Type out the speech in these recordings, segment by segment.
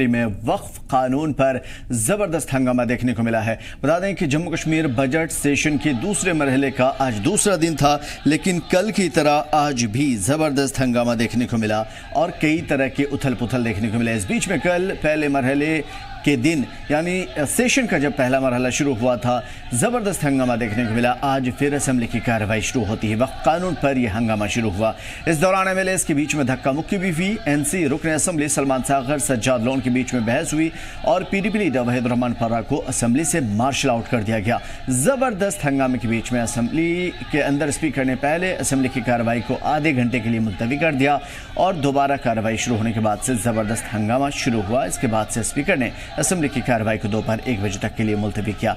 میں وقف قانون پر زبردست ہنگامہ دیکھنے کو ملا ہے۔ بتا دیں کہ جموں کشمیر بجٹ سیشن کے دوسرے مرحلے کا آج دوسرا دن تھا، لیکن کل کی طرح آج بھی زبردست ہنگامہ دیکھنے کو ملا اور کئی طرح کے اتھل پتھل دیکھنے کو ملا۔ اس بیچ میں کل پہلے مرحلے کے دن یعنی سیشن کا جب پہلا مرحلہ شروع ہوا تھا، زبردست ہنگامہ دیکھنے کو ملا۔ آج پھر اسمبلی کی کارروائی شروع ہوتی ہے، وقف قانون پر یہ ہنگامہ شروع ہوا۔ اس دوران ایم ایل ایز کے بیچ میں دھکا مکی بھی ہوئی۔ این سی رکن اسمبلی سلمان ساغر سجاد لون کے بیچ میں بحث ہوئی اور P D P leader Waheed ur Rehman Parra کو اسمبلی سے مارشل آؤٹ کر دیا گیا۔ زبردست ہنگامے کے بیچ میں اسمبلی کے اندر اسپیکر نے پہلے اسمبلی کی کارروائی کو آدھے گھنٹے کے لیے ملتوی کر دیا اور دوبارہ کارروائی شروع ہونے کے بعد سے زبردست ہنگامہ شروع ہوا۔ اس کے بعد سے اسپیکر نے اسمبلی کی کارروائی کو دوپہر 1 بجے تک کے لیے ملتوی کیا۔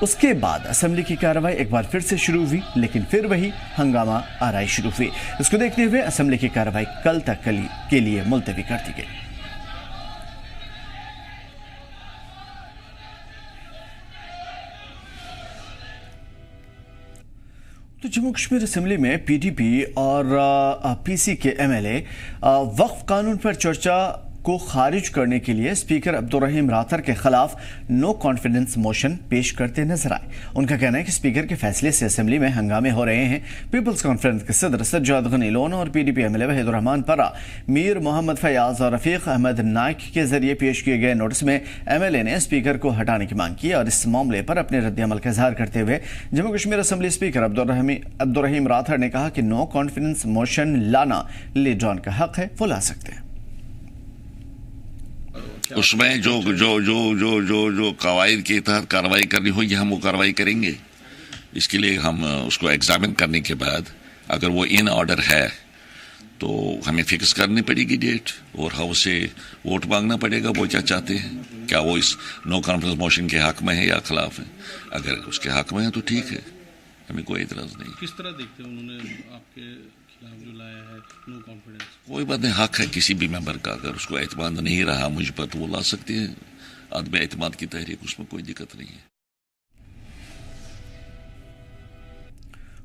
اس کے بعد اسمبلی کی کارروائی ایک بار پھر سے شروع ہوئی، لیکن پھر وہی ہنگامہ آرائی شروع ہوئی۔ اس کو دیکھتے ہوئے اسمبلی کی کارروائی کل تک کے لیے ملتوی کر دی گئی۔ تو جموں کشمیر اسمبلی میں پی ڈی پی اور پی سی کے ایم ایل اے وقف قانون پر چرچا کو خارج کرنے کے لیے اسپیکر عبدالرحیم راتھر کے خلاف نو کانفیڈنس موشن پیش کرتے نظر آئے۔ ان کا کہنا ہے کہ اسپیکر کے فیصلے سے اسمبلی میں ہنگامے ہو رہے ہیں۔ پیپلز کانفرنس کے صدر سجاد غنی لون اور P D P M L A Waheed ur Rehman Parra Mir Mohammad Fayaz اور رفیق احمد نائک کے ذریعے پیش کیے گئے نوٹس میں ایم ایل اے نے اسپیکر کو ہٹانے کی مانگ کی اور اس معاملے پر اپنے رد عمل کا اظہار کرتے ہوئے جموں کشمیر اسمبلی اسپیکر عبدالرحیم راتھر نے کہا کہ نو کانفیڈنس موشن لانا لیڈران کا حق ہے، وہ لا سکتے ہیں۔ اس میں جو جو جو جو جو جو قواعد کے تحت کارروائی کرنی ہوگی ہم وہ کارروائی کریں گے۔ اس کے لیے ہم اس کو ایگزامن کرنے کے بعد اگر وہ ان آرڈر ہے تو ہمیں فکس کرنی پڑے گی ڈیٹ اور ہاؤس سے ووٹ مانگنا پڑے گا وہ کیا چاہتے ہیں، کیا وہ اس نو کانفیڈنس موشن کے حق میں ہے یا خلاف ہے۔ اگر اس کے حق میں ہے تو ٹھیک ہے، ہمیں کوئی اعتراض نہیں۔ کس طرح دیکھتے ہیں انہوں نے آپ کے خلاف جو لایا ہے نو کانفیڈنس؟ کوئی بات نہیں، حق ہے کسی بھی ممبر کا، اگر اس کو اعتماد نہیں رہا مجھ پر تو وہ لا سکتے ہیں عدم اعتماد کی تحریک، اس میں کوئی دقت نہیں ہے۔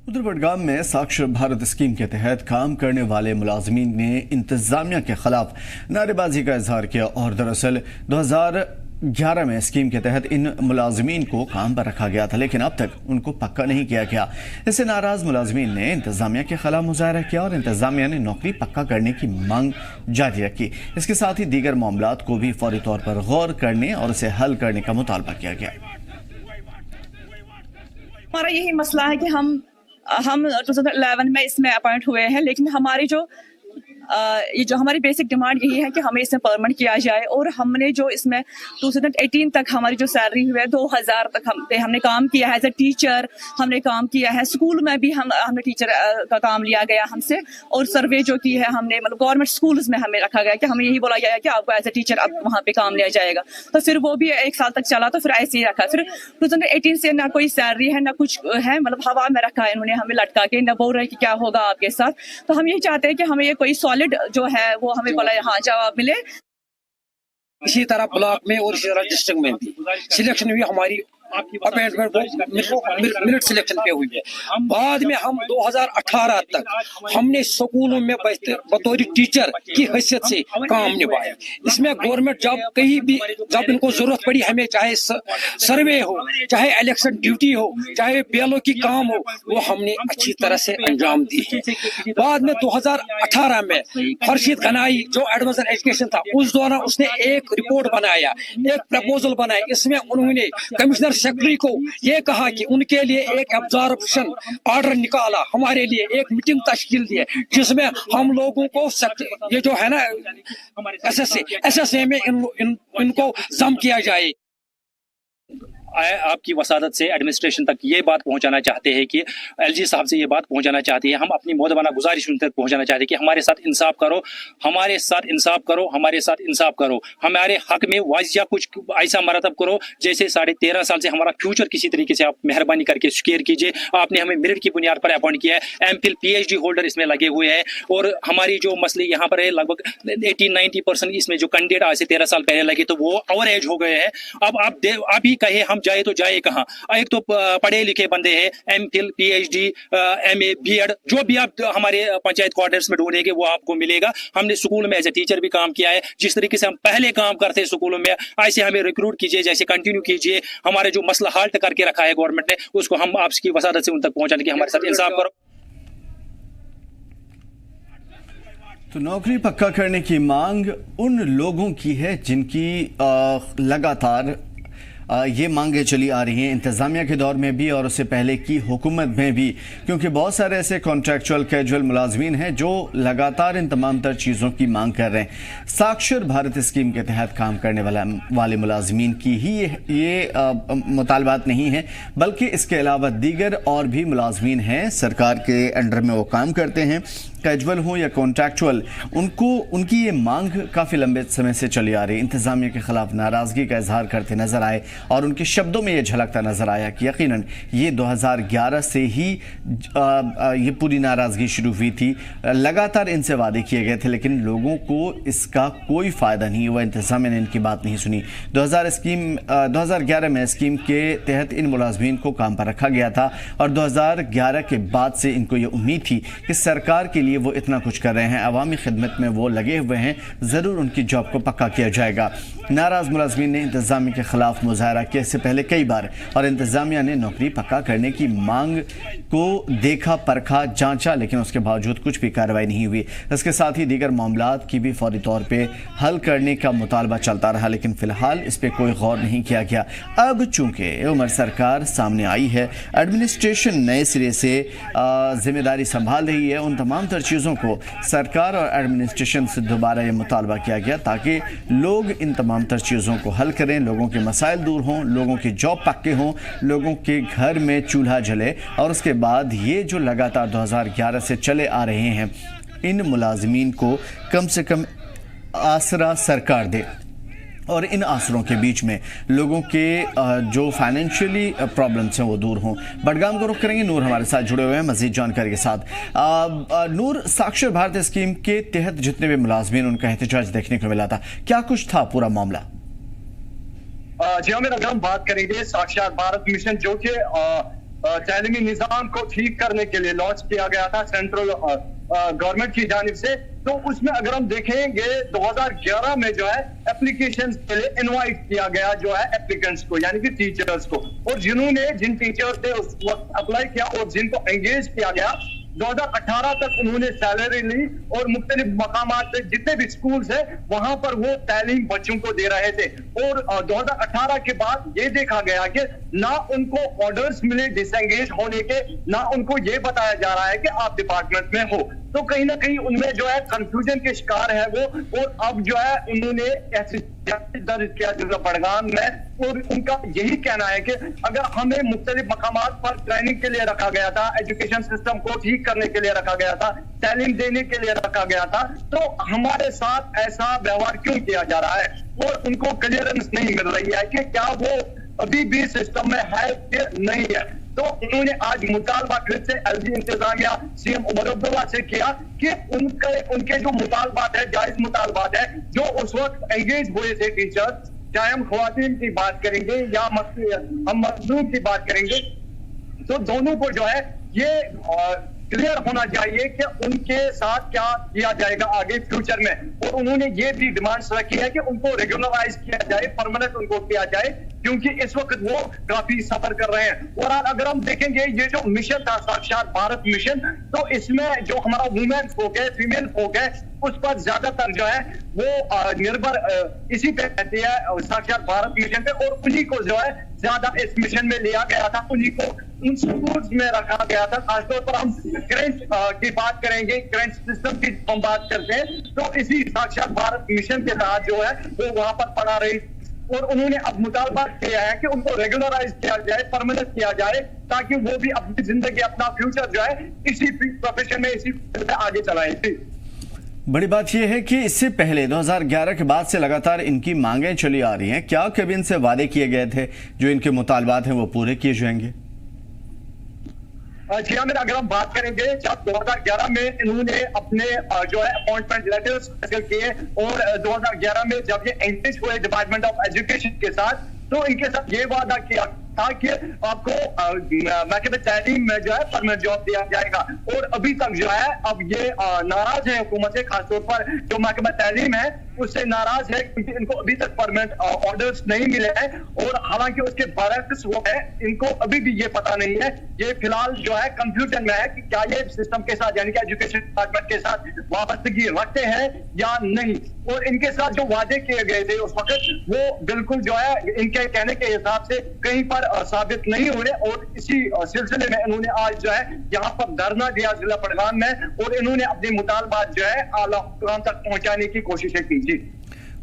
ادھر بڈگام میں ساکشر بھارت اسکیم کے تحت کام کرنے والے ملازمین نے انتظامیہ کے خلاف نعرے بازی کا اظہار کیا اور دراصل 2011 میں اسکیم کے تحت ان ملازمین کو کام پر رکھا گیا تھا، لیکن اب تک ان کو پکا نہیں کیا گیا۔ اس سے ناراض ملازمین نے انتظامیہ کے خلاف مظاہرہ کیا اور انتظامیہ نے نوکری پکا کرنے کی مانگ جاری رکھی۔ اس کے ساتھ ہی دیگر معاملات کو بھی فوری طور پر غور کرنے اور اسے حل کرنے کا مطالبہ کیا گیا۔ ہمارا یہی مسئلہ ہے کہ ہم 2011 میں اس میں اپوائنٹ ہوئے ہیں، لیکن ہماری یہ جو ہماری بیسک ڈیمانڈ یہی ہے کہ ہمیں اس میں پرمنٹ کیا جائے، اور ہم نے جو اس میں 2018 تک ہماری جو سیلری ہوئی ہے 2000 تک ہم نے کام کیا ہے ایز اے ٹیچر، ہم نے کام کیا ہے اسکول میں بھی، ہم نے ٹیچر کا کام لیا گیا ہم سے، اور سروے جو کی ہے ہم نے مطلب گورنمنٹ اسکولز میں ہمیں رکھا گیا کہ ہمیں یہی بولا گیا ہے کہ آپ کو ایز اے ٹیچر اب وہاں پہ کام لیا جائے گا۔ تو پھر وہ بھی 1 سال تک چلا، تو پھر ایسے ہی رکھا۔ پھر 2018 سے نہ کوئی سیلری ہے نہ کچھ ہے، مطلب ہوا میں رکھا ہے انہوں نے ہمیں لٹکا کے، نہ بول رہے کہ کیا ہوگا آپ کے ساتھ۔ تو ہم یہی چاہتے ہیں کہ ہمیں یہ کوئی سالڈ جو ہے وہ ہمیں بولا ہاں جواب ملے۔ اسی طرح بلاک میں اور اسی طرح ڈسٹرکٹ میں بھی سلیکشن ہوئی، ہماری اپائنٹمنٹ منٹ سلیکشن پہ ہوئی ہے۔ بعد میں ہم 2018 تک ہم نے سکولوں میں بطور ٹیچر کی حیثیت سے کام نبھایا۔ اس میں گورنمنٹ جب کہیں بھی جب ان کو ضرورت پڑی، ہمیں چاہے سروے ہو، چاہے الیکشن ڈیوٹی ہو، چاہے بیلوں کی کام ہو، وہ ہم نے اچھی طرح سے انجام دی ہے۔ بعد میں 2018 میں خورشید غنائی جو ایڈوانس ایجوکیشن تھا، اس دوران اس نے ایک رپورٹ بنایا، ایک پرپوزل بنایا۔ اس میں انہوں نے کمشنر سیکرٹری کو یہ کہا کہ ان کے لیے ایک ایبزارپشن آرڈر نکالا، ہمارے لیے ایک میٹنگ تشکیل دی جس میں ہم لوگوں کو یہ جو ہے نا ایس ایس اے میں ان کو ضم کیا جائے۔ آپ کی وسادت سے ایڈمنسٹریشن تک یہ بات پہنچانا چاہتے ہیں کہ ایل جی صاحب سے یہ بات پہنچانا چاہتے ہیں، ہم اپنی مؤدبانہ گزارش ان تک پہنچانا چاہتے ہیں کہ ہمارے ساتھ انصاف کرو، ہمارے ساتھ انصاف کرو، ہمارے ساتھ انصاف کرو، ہمارے حق میں واضح کچھ ایسا مرتب کرو جیسے 13.5 سال سے ہمارا فیوچر کسی طریقے سے آپ مہربانی کر کے سکیئر کیجیے۔ آپ نے ہمیں میرٹ کی بنیاد پر اپوائنٹ کیا ہے، M Phil P H D holder اس میں لگے ہوئے ہیں، اور ہماری جو مسئلے یہاں پر ہے لگ بھگ 80-90% اس میں جو کینڈیڈیٹ آج سے 13 سال پہلے لگے تو وہ اوور ایج ہو گئے ہیں۔ اب آپ ہی کہے ہم जाए तो जाए कहाँ? एक तो पढ़े लिखे बंदे हैं, MPhil, PhD, MA, B.Ed, जो भी आप हमारे पंचायत क्वार्टर्स में ढूंढेंगे वो आपको मिलेगा। हमने स्कूल में एज ए टीचर भी काम किया है। जिस तरीके से हम पहले काम करते हैं स्कूलों में, ऐसे हमें रिक्रूट कीजिए, जैसे कंटिन्यू कीजिए। हमारे जो मसला हाल्ट करके रखा है गवर्नमेंट ने, उसको हम आपकी वसादत से उन तक पहुंचाने की हमारे साथ इंसाफ करो। तो नौकरी पक्का करने की मांग उन लोगों की है जिनकी लगातार ये मांगे चली आ रही हैं इंतज़ामिया के दौर में भी और उससे पहले की हुकूमत में भी, क्योंकि बहुत सारे ऐसे कॉन्ट्रैक्चुअल कैजुअल मुलाजमीन हैं जो लगातार इन तमाम तर चीज़ों की मांग कर रहे हैं। साक्षर भारत स्कीम के तहत काम करने वाले मुलाजमीन की ही ये मुतालबात नहीं है, बल्कि इसके अलावा दीगर और भी मुलाजमीन हैं सरकार के अंडर में वो काम करते हैं, कैजुअल हो या कॉन्ट्रैक्चुअल, उनकी ये मांग काफ़ी लंबे समय से चली आ रही है। इंतज़ामिया के ख़िलाफ़ नाराज़गी का इजहार करते नज़र आए और उनके शब्दों में ये झलकता नज़र आया कि यकीनन ये 2011 से ही ये पूरी नाराज़गी शुरू हुई थी। लगातार इनसे वादे किए गए थे लेकिन लोगों को इसका कोई फ़ायदा नहीं हुआ, इंतज़ामिया ने इनकी बात नहीं सुनी। 2011 में स्कीम के तहत इन मुलाजमीन को काम पर रखा गया था और 2011 के बाद से इनको ये उम्मीद थी कि सरकार के लिए वो इतना कुछ कर रहे हैं, अवामी खिदमत में वो लगे हुए हैं, ज़रूर उनकी जॉब को पक्का किया जाएगा। नाराज़ मुलाजमीन ने इंतज़ामिया के ख़िलाफ़ मुजाहरा किया इससे पहले कई बार और इंतज़ामिया ने नौकरी पक्का करने की मांग को देखा, परखा, जांचा, लेकिन उसके बावजूद कुछ भी कार्रवाई नहीं हुई। इसके साथ ही दीगर मामलात की भी फौरी तौर पे हल करने का मुतालबा चलता रहा, लेकिन फ़िलहाल इस पर कोई गौर नहीं किया गया। अब चूँकि उमर सरकार सामने आई है, एडमिनिस्ट्रेशन नए सिरे से जिम्मेदारी संभाल रही है, उन तमाम तर चीज़ों को सरकार और एडमिनिस्ट्रेशन से दोबारा ये मुतालबा किया गया ताकि लोग इन तमाम तर चीज़ों को हल करें, लोगों के मसाइल दूर हों, लोगों के जॉब पक्के हों, लोगों के घर में चूल्हा जले और उसके बाद ये जो लगातार 2011 से चले आ रहे हैं इन मुलाजमीन को कम से कम आसरा सरकार दे और इन आसरों के बीच में लोगों के जो फाइनेंशियली प्रॉब्लम्स हैं वो दूर हों। बडगाम को रुख करेंगे, नूर हमारे साथ जुड़े हुए हैं मज़ीद जानकारी के साथ। नूर, साक्षर भारत स्कीम के तहत जितने भी मुलाजमीन उनका एहतजाज देखने को मिला था, क्या कुछ था पूरा मामला? जी हाँ, अगर हम बात करेंगे साक्षर भारत मिशन जो कि तालीमी निज़ाम को ठीक करने के लिए लॉन्च किया गया था सेंट्रल गवर्नमेंट की जानिब से, तो उसमें अगर हम देखेंगे 2011 में जो है एप्लीकेशन के लिए इनवाइट किया गया जो है एप्लीकेंट्स को, यानी कि टीचर्स को, और जिन टीचर्स ने उस वक्त अप्लाई किया और जिनको एंगेज किया गया 2018 तक उन्होंने सैलरी ली और मुख्तलिफ मकामात पे जितने भी स्कूल्स है वहां पर वो तालीम बच्चों को दे रहे थे। और 2018 के बाद ये देखा गया कि ना उनको ऑर्डर्स मिले डिसएंगेज होने के, ना उनको ये बताया जा रहा है कि आप डिपार्टमेंट में हो, तो कहीं ना कहीं उनमें जो है कंफ्यूजन के शिकार है वो। और अब जो है उन्होंने दर्ज किया जो बडगाम में, और उनका यही कहना है कि अगर हमें मुख्तलिफ मकामात पर ट्रेनिंग के लिए रखा गया था, एजुकेशन सिस्टम को ठीक करने के लिए रखा गया था, तालीम देने के लिए रखा गया था, तो हमारे साथ ऐसा व्यवहार क्यों किया जा रहा है? और उनको क्लियरेंस नहीं मिल रही है कि क्या वो अभी भी सिस्टम में है कि नहीं है। तो उन्होंने आज मुतालबा फिर से एलजी इंतजामिया सीएम उमर अब्दुल्ला से किया कि उनके जो मुतालबात है, जायज मुतालबात है, जो उस वक्त एंगेज हुए थे टीचर्स, चाहे हम ख्वातीन की बात करेंगे या हम मजदूर की बात करेंगे, तो दोनों को जो है ये क्लियर होना चाहिए कि उनके साथ क्या किया जाएगा आगे फ्यूचर में। और उन्होंने ये भी डिमांड्स रखी है कि उनको रेगुलराइज किया जाए, परमानेंट उनको किया जाए, क्योंकि इस वक्त वो काफी सफर कर रहे हैं। और अगर हम देखेंगे ये जो मिशन था साक्षर भारत मिशन, तो इसमें जो हमारा वुमेन folk है, फीमेल folk है, उस पर ज्यादातर जो है वो निर्भर इसी पे रहती है साक्षर भारत मिशन पे, और उन्हीं को जो है ज्यादा इस मिशन में लिया गया था, उन्हीं को उन स्कूल्स में रखा गया था। खासतौर पर हम करंट की बात करेंगे, करंट सिस्टम की हम बात करते हैं, तो इसी साक्षर भारत मिशन के तहत जो है वो वहां पर पढ़ा रही। और उन्होंने अब मुतालबा किया है कि उनको रेगुलराइज किया जाए, परमानेंट किया जाए, ताकि वो भी अपनी जिंदगी, अपना फ्यूचर जो है इसी प्रोफेशन में, इसी आगे चलाएं। बड़ी बात यह है कि इससे पहले 2011 के बाद से लगातार इनकी मांगें चली आ रही हैं, क्या कभी इनसे वादे किए गए थे जो इनके मुतालबात हैं वो पूरे किए जाएंगे? जी हाँ, अगर हम बात करेंगे जब 2011 में इन्होंने अपने जो है अपॉइंटमेंट लेटर्स किए और 2011 में जब ये एंगेज हुए डिपार्टमेंट ऑफ एजुकेशन के साथ, तो इनके साथ ये वादा किया था कि आपको महकमे तालीम में जो है परमानेंट जॉब दिया जाएगा, और अभी तक जो है अब ये नाराज है हुकूमत से, खासतौर पर जो महकमा तालीम है उससे नाराज है क्योंकि इनको अभी तक परमानेंट ऑर्डर्स नहीं मिले हैं, और हालांकि उसके बरक्स वो है, इनको अभी भी ये पता नहीं है, ये फिलहाल जो है कंफ्यूजन में है कि क्या ये सिस्टम के साथ यानी कि एजुकेशन डिपार्टमेंट के साथ वाबस्तगी रखते हैं या नहीं। और इनके साथ जो वादे किए गए थे उस वक्त वो बिल्कुल जो है इनके कहने के हिसाब से कहीं पर साबित नहीं हुए, और इसी सिलसिले में इन्होंने आज जो है यहाँ पर धरना दिया जिला बड़गाम में, और इन्होंने अपने मुतालबात जो है आला हुक्काम तक पहुंचाने की कोशिशें की। जी,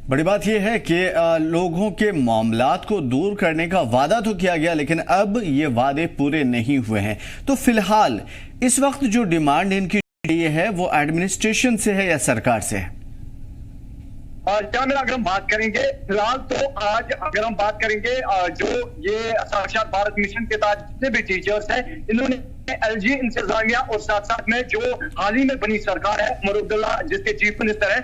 बड़ी बात यह है कि लोगों के मामलात को दूर करने का वादा तो किया गया, लेकिन अब ये वादे पूरे नहीं हुए हैं। तो फिलहाल इस वक्त जो डिमांड इनकी है वो एडमिनिस्ट्रेशन से है या सरकार से है? जामिर, अगर हम बात करेंगे फिलहाल तो आज अगर हम बात करेंगे जो ये साक्षात भारत मिशन के तहत जितने भी टीचर्स हैं, इन्होंने एलजी इंतजामिया और साथ साथ में जो हाल ही में बनी सरकार है उमर अब्दुल्ला जिसके चीफ मिनिस्टर है,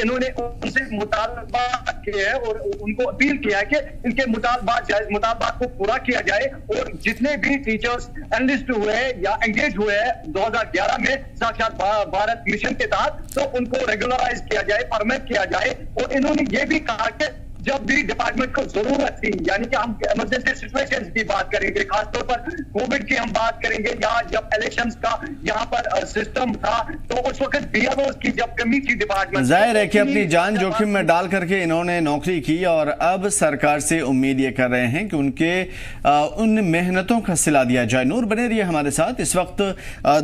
इन्होंने उनसे मुतालबा किए हैं और उनको अपील किया है कि इनके मुतालबात को पूरा किया जाए, और जितने भी टीचर्स एनलिस्ट हुए या एंगेज हुए हैं 2011 में साक्षात भारत मिशन के तहत, तो उनको रेगुलराइज किया जाए, परमानेंट किया जाए। और इन्होंने ये भी कहा कि जब भी डिपार्टमेंट को जरूरत थी, यानी कि हम इमरजेंसी सिचुएशंस की बात करेंगे, खासतौर पर कोविड की हम बात करेंगे, या जब इलेक्शंस का यहाँ पर सिस्टम था, तो उस वक्त बीएलओ की जब कमी थी डिपार्टमेंट, जाहिर है कि अपनी जान जोखिम में डाल करके इन्होंने नौकरी की, और अब सरकार से उम्मीद ये कर रहे हैं कि उनके उन मेहनतों का सिला दिया जाए। नूर बने रहिए हमारे साथ। इस वक्त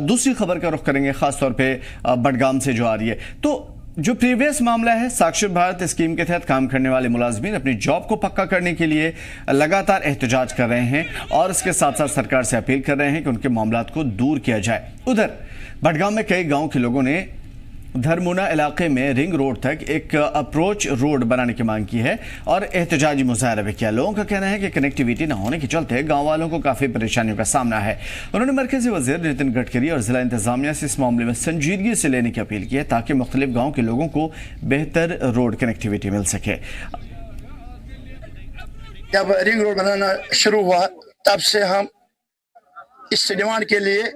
दूसरी खबर का रुख करेंगे, खासतौर पर बडगाम से जो आ रही है। तो जो प्रीवियस मामला है, साक्षर भारत स्कीम के तहत काम करने वाले मुलाजमीन अपनी जॉब को पक्का करने के लिए लगातार एहतजाज कर रहे हैं, और इसके साथ साथ सरकार से अपील कर रहे हैं कि उनके मामलात को दूर किया जाए। उधर बडगाम में कई गांव के लोगों ने धरमुना इलाके में रिंग रोड तक एक अप्रोच रोड बनाने की मांग की है और एहतजाजी मुजाहरा भी किया। लोगों का कहना है कि कनेक्टिविटी न होने के चलते गांव वालों को काफी परेशानियों का सामना है। उन्होंने मरकजी वजीर नितिन गडकरी और जिला इंतजामिया से इस मामले में संजीदगी से लेने की अपील की है ताकि मुख्तलिफ गाँव के लोगों को बेहतर रोड कनेक्टिविटी मिल सके। जब रिंग रोड बनाना शुरू हुआ तब से हम इस डिमांड के लिए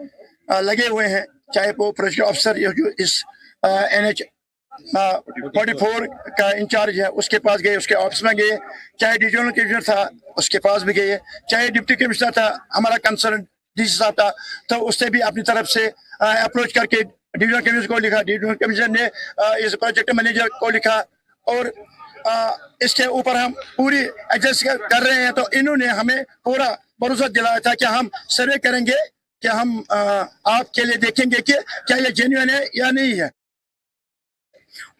लगे हुए हैं, चाहे वो प्रोजेक्ट ऑफिसर इस NH 44 का इंचार्ज है उसके पास गए, उसके ऑफिस में गए, चाहे डिविजनल कमिश्नर था उसके पास भी गए, चाहे डिप्टी कमिश्नर था हमारा कंसर्न डीसी साहब था, तो उससे भी अपनी तरफ से अप्रोच करके डिविजनल कमिश्नर को लिखा, डिविजनल कमिश्नर ने इस प्रोजेक्ट मैनेजर को लिखा, और इसके ऊपर हम पूरी एडजस्ट कर रहे हैं। तो इन्होंने हमें पूरा भरोसा दिलाया था कि हम सर्वे करेंगे, कि हम आपके लिए देखेंगे कि क्या ये जेन्युइन है या नहीं है।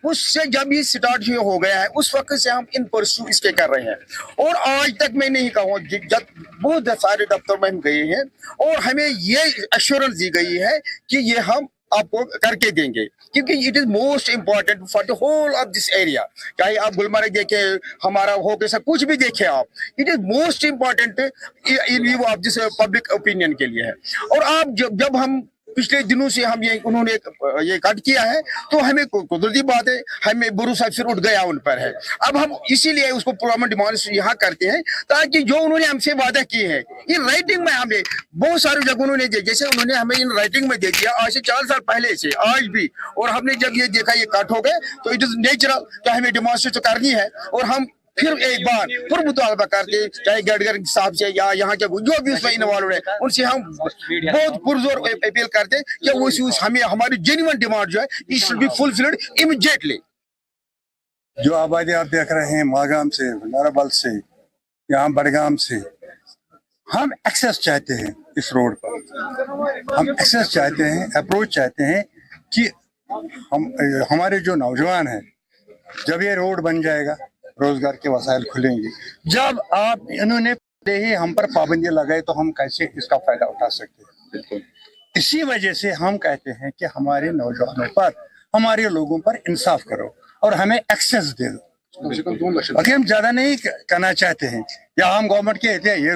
उससे जब ये स्टार्ट हो गया है उस वक्त से हम इन परसू इसके कर रहे हैं, और आज तक मैं नहीं कहूँ, जब बहुत सारे दफ्तर में हम गए हैं और हमें ये एश्योरेंस दी गई है कि ये हम आपको करके देंगे, क्योंकि it is most important for the whole of this area. चाहे आप गुलमर्ग देखे, हमारा हो कैसा कुछ भी देखे आप, it is most important in view of this public opinion के लिए है। और आप जब हम पिछले दिनों से हम उन्होंने ये कट किया है, तो हमें कुदरती बात है, हमें भरोसा फिर उठ गया उन पर है। अब हम इसीलिए उसको पुरअमन डिमांड यहाँ करते हैं ताकि जो उन्होंने हमसे वादा किए हैं इन राइटिंग में, हमें बहुत सारे जगह उन्होंने जैसे उन्होंने हमें इन राइटिंग में दे दिया आज से 4 साल पहले से आज भी, और हमने जब ये देखा ये कट हो गए तो इट इज नेचुरल, तो हमें डिमांड तो करनी है। और हम फिर एक बार फिर मुतालबा करते, चाहे गडकरी साहब से या यहाँ के जो भी उसमें इन्वॉल्व है उनसे हम बहुत पुरजोर अपील करते कि वो हमें हमारी जेन्युइन डिमांड जो है it should be fulfilled immediately. जो आबादी आप देख रहे हैं मागाम से, नाराबल से, यहाँ बडगाम से, हम एक्सेस चाहते हैं इस रोड पर, हम एक्सेस चाहते हैं, अप्रोच चाहते हैं कि हमारे जो नौजवान हैं, जब ये रोड बन जाएगा रोजगार के वसाइल खुलेंगे। जब आप इन्होंने ही हम पर पाबंदी लगाए तो हम कैसे इसका फायदा उठा सकते हैं। इसी वजह से हम कहते हैं कि हमारे नौजवानों पर, हमारे लोगों पर इंसाफ करो और हमें एक्सेस दे दो। बाकी हम ज्यादा नहीं करना चाहते हैं, या हम गवर्नमेंट के ये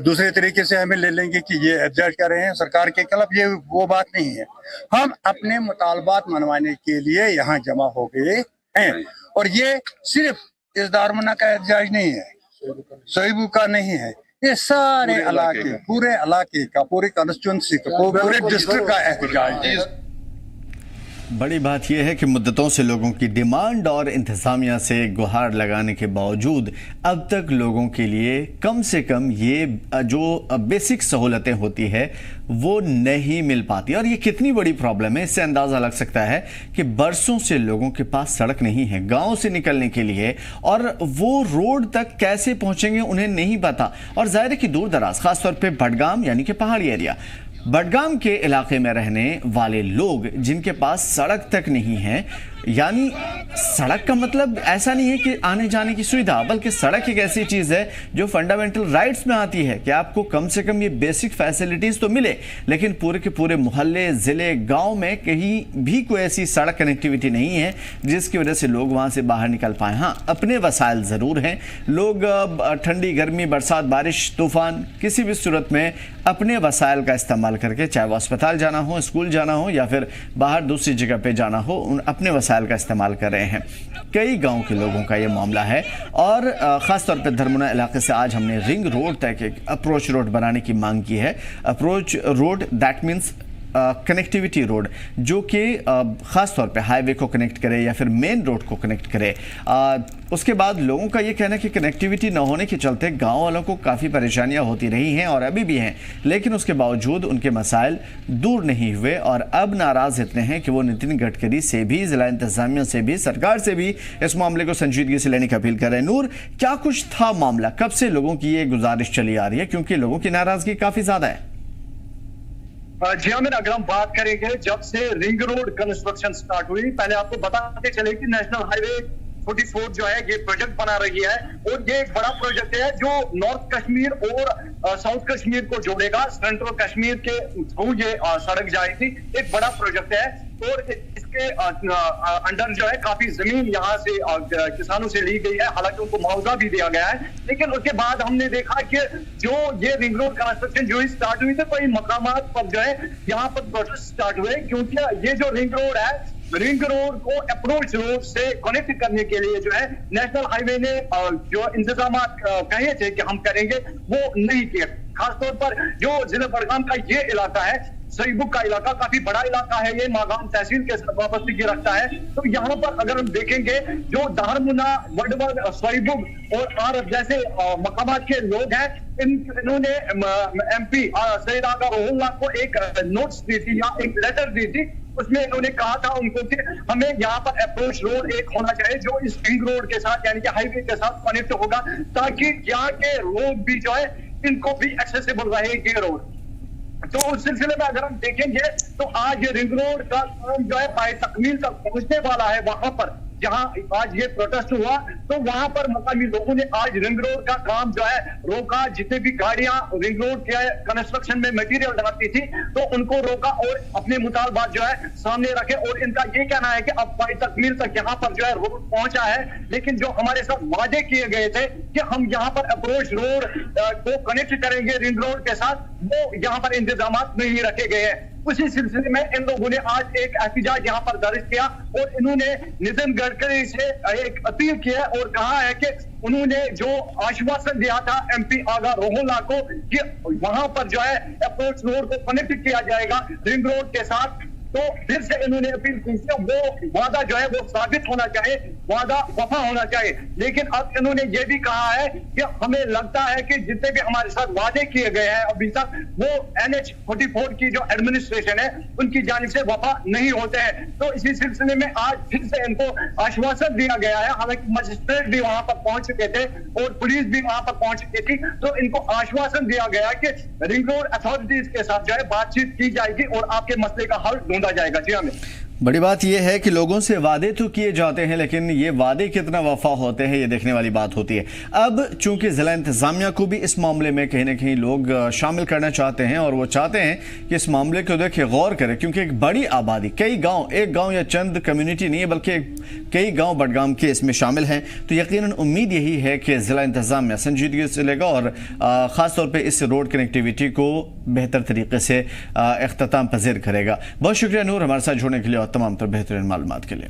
दूसरे तरीके से हमें ले लेंगे कि ये एडजस्ट कर रहे हैं सरकार के खिलाफ, ये वो बात नहीं है। हम अपने मुतालबात मनवाने के लिए यहाँ जमा हो गए हैं, और ये सिर्फ इस दारमना का एहतजाज नहीं है, सोईबू का नहीं है, ये सारे इलाके, पूरे इलाके का, पूरे कॉन्स्टिट्यूंसी का, पूरे डिस्ट्रिक्ट का एहतजाज है। बड़ी बात यह है कि मुद्दतों से लोगों की डिमांड और इंतज़ामिया से गुहार लगाने के बावजूद अब तक लोगों के लिए कम से कम ये जो बेसिक सहूलतें होती है वो नहीं मिल पाती। और ये कितनी बड़ी प्रॉब्लम है, इससे अंदाज़ा लग सकता है कि बरसों से लोगों के पास सड़क नहीं है गांव से निकलने के लिए, और वो रोड तक कैसे पहुंचेंगे उन्हें नहीं पता। और ज़ाहिर है कि दूर दराज, ख़ासतौर पर बडगाम यानी कि पहाड़ी एरिया, बडगाम के इलाके में रहने वाले लोग जिनके पास सड़क तक नहीं है, यानी सड़क का मतलब ऐसा नहीं है कि आने जाने की सुविधा, बल्कि सड़क एक ऐसी चीज़ है जो फंडामेंटल राइट्स में आती है कि आपको कम से कम ये बेसिक फैसिलिटीज़ तो मिले। लेकिन पूरे के पूरे मोहल्ले, ज़िले, गांव में कहीं भी कोई ऐसी सड़क कनेक्टिविटी नहीं है जिसकी वजह से लोग वहां से बाहर निकल पाएँ। हाँ, अपने वसाइल ज़रूर हैं, लोग ठंडी, गर्मी, बरसात, बारिश, तूफ़ान, किसी भी सूरत में अपने वसाइल का इस्तेमाल करके, चाहे वो अस्पताल जाना हो, स्कूल जाना हो या फिर बाहर दूसरी जगह पे जाना हो, अपने वसाइल का इस्तेमाल कर रहे हैं। कई गांव के लोगों का ये मामला है। और ख़ास तौर पे धर्मुना इलाके से आज हमने रिंग रोड तक एक अप्रोच रोड बनाने की मांग की है। Approach road that means connectivity road, जो कि ख़ास तौर पे हाईवे को कनेक्ट करे या फिर मेन रोड को कनेक्ट करे। उसके बाद लोगों का ये कहना है कि कनेक्टिविटी न होने के चलते गांव वालों को काफ़ी परेशानियां होती रही हैं और अभी भी हैं, लेकिन उसके बावजूद उनके मसाइल दूर नहीं हुए। और अब नाराज़ इतने हैं कि वो नितिन गडकरी से भी, ज़िला इंतज़ामिया से भी, सरकार से भी इस मामले को संजीदगी से लेने की अपील कर रहे हैं। नूर, क्या कुछ था मामला, कब से लोगों की ये गुजारिश चली आ रही है, क्योंकि लोगों की नाराज़गी काफ़ी ज़्यादा है? जी हाँ, अगर हम बात करेंगे जब से रिंग रोड कंस्ट्रक्शन स्टार्ट हुई, पहले आपको बताते चले कि नेशनल हाईवे 44 जो है ये प्रोजेक्ट बना रही है, और ये एक बड़ा प्रोजेक्ट है जो नॉर्थ कश्मीर और साउथ कश्मीर को जोड़ेगा। सेंट्रल कश्मीर के थ्रू ये सड़क जाएगी, एक बड़ा प्रोजेक्ट है। और इसके अंडर जो है काफी जमीन यहाँ से किसानों से ली गई है, हालांकि उनको मुआवजा भी दिया गया है। लेकिन उसके बाद हमने देखा कि जो ये रिंग रोड कंस्ट्रक्शन जो स्टार्ट हुई थी, कई मकामात पर जो है यहाँ पर प्रोटेस्ट स्टार्ट हुए, क्योंकि ये जो रिंग रोड है, रिंग रोड को अप्रोच रोड से कनेक्ट करने के लिए जो है नेशनल हाईवे ने जो इंतजाम कहे थे कि हम करेंगे, वो नहीं किए। खासतौर पर जो जिला बडगाम का ये इलाका है, सोईबुक का इलाका काफी बड़ा इलाका है, ये मागाम तहसील के साथ वाबस्तगी रखता है। तो यहाँ पर अगर हम देखेंगे जो धारमुना, वडवर, सोईबुक और आरब जैसे मकामात के लोग हैं, इन्होंने MP सैयद आगा रोहिल्ला को एक नोट्स दी थी या एक लेटर दी थी। उसमें इन्होंने कहा था उनको कि हमें यहाँ पर अप्रोच रोड एक होना चाहिए जो इस रिंग रोड के साथ यानी कि हाईवे के साथ कनेक्ट होगा, ताकि यहाँ के लोग भी जो है इनको भी एक्सेसिबल रहे ये रोड। तो उस सिलसिले में अगर हम देखेंगे तो आज ये रिंग रोड का काम जो है पाए तकमील तक पहुंचने वाला है। वहां पर जहां आज ये प्रोटेस्ट हुआ, तो वहां पर मकामी लोगों ने आज रिंग रोड का काम जो है रोका। जितने भी गाड़ियां रिंग रोड के कंस्ट्रक्शन में मटेरियल डालती थी, तो उनको रोका और अपने मुतालबात जो है सामने रखे। और इनका ये कहना है कि अब पाए तकमील तक यहाँ पर जो है रोड पहुंचा है, लेकिन जो हमारे साथ वादे किए गए थे कि हम यहाँ पर अप्रोच रोड को कनेक्ट करेंगे रिंग रोड के साथ, वो यहाँ पर इंतजाम नहीं रखे गए हैं। उसी सिलसिले में इन लोगों ने आज एक एहतजाज यहाँ पर दर्ज किया और इन्होंने नितिन गडकरी से एक अपील की है और कहा है कि उन्होंने जो आश्वासन दिया था MP आगा रोहिल्ला को कि वहां पर जो है अप्रोच रोड को कनेक्ट किया जाएगा रिंग रोड के साथ, तो फिर से इन्होंने अपील की कि वो वादा जो है वो साबित होना चाहिए, वादा वफा होना चाहिए। लेकिन अब इन्होंने ये भी कहा है कि हमें लगता है कि जितने भी हमारे साथ वादे किए गए हैं अभी तक, वो NH 44 की जो एडमिनिस्ट्रेशन है उनकी जानिब से वफा नहीं होते हैं। तो इसी सिलसिले में आज फिर से इनको आश्वासन दिया गया है। हालांकि मजिस्ट्रेट भी वहां पर पहुंच चुके थे और पुलिस भी वहां पर पहुंच चुकी थी, तो इनको आश्वासन दिया गया कि रिंग रोड अथॉरिटीज के साथ जो है बातचीत की जाएगी और आपके मसले का हल ढूंढा जाएगा। जी हमें बड़ी बात यह है कि लोगों से वादे तो किए जाते हैं, लेकिन ये वादे कितना वफा होते हैं ये देखने वाली बात होती है। अब चूंकि ज़िला इंतज़ामिया को भी इस मामले में कहीं ना कहीं लोग शामिल करना चाहते हैं और वो चाहते हैं कि इस मामले को देखे गौर करें, क्योंकि एक बड़ी आबादी, कई गांव, एक गांव या चंद कम्युनिटी नहीं है बल्कि कई गांव बडगाम के इसमें शामिल हैं। तो यकीनन उम्मीद यही है कि ज़िला इंतज़ामिया संजीदगी से लेगा और ख़ास तौर पर इस रोड कनेक्टिविटी को बेहतर तरीके से इख्तिताम पज़ीर करेगा। बहुत शुक्रिया नूर, हमारे साथ जुड़ने के लिए और तमाम तर बेहतरीन मालूमात के लिए।